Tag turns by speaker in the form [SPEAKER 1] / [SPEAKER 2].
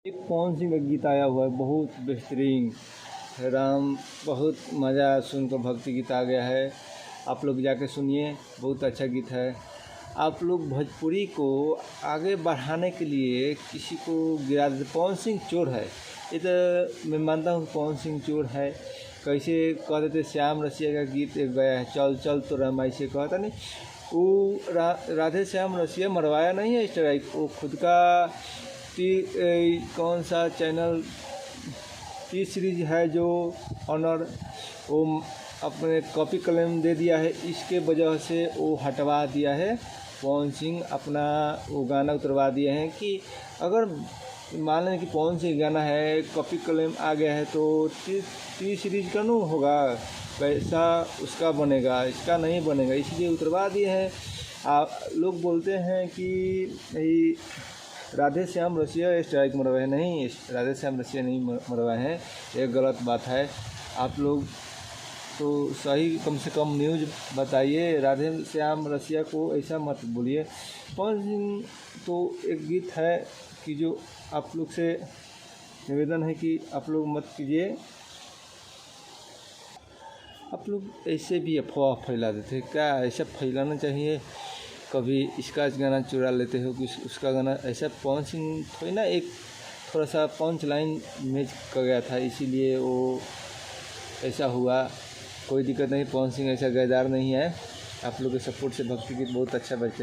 [SPEAKER 1] एक पवन सिंह का गीत आया हुआ है, बहुत बेहतरीन राम, बहुत मज़ा सुनकर भक्ति गीत आ गया है। आप लोग जाके सुनिए, बहुत अच्छा गीत है। आप लोग भोजपुरी को आगे बढ़ाने के लिए किसी को गिरा देते। पवन सिंह चोर है, ये तो मैं मानता हूँ पवन सिंह चोर है। कैसे कह देते, श्याम रसिया का गीत एक गया है, चल चल तो रमाई से कहता नहीं, वो राधे श्याम रसिया मरवाया नहीं है स्ट्राइक, वो खुद का कौन सा चैनल टी सीरीज है जो ऑनर, वो अपने कॉपी क्लेम दे दिया है, इसके वजह से वो हटवा दिया है। पवन सिंह अपना वो गाना उतरवा दिए हैं कि अगर मान लें कि पवन सिंह गाना है, कॉपी क्लेम आ गया है, तो टी सीरीज का नहीं होगा, पैसा उसका बनेगा, इसका नहीं बनेगा, इसलिए उतरवा दिए हैं। आप लोग बोलते हैं कि राधे श्याम रसिया स्ट्राइक मरवाए, नहीं, राधे श्याम रसिया नहीं मरवाए हैं, ये गलत बात है। आप लोग तो सही कम से कम न्यूज़ बताइए, राधे श्याम रसिया को ऐसा मत बोलिए। पवन सिंह तो एक गीत है कि जो आप लोग से निवेदन है कि आप लोग मत कीजिए। आप लोग ऐसे भी अफवाह फैला देते हैं, क्या ऐसा फैलाना चाहिए? कभी इसका गाना चुरा लेते हो कि उसका गाना, ऐसा पवन सिंह थोड़ी ना, एक थोड़ा सा पंच लाइन मैच कर गया था, इसीलिए वो ऐसा हुआ। कोई दिक्कत नहीं, पवन सिंह ऐसा गद्दार नहीं है। आप लोग के सपोर्ट से भक्ति गीत बहुत अच्छा बजते हैं।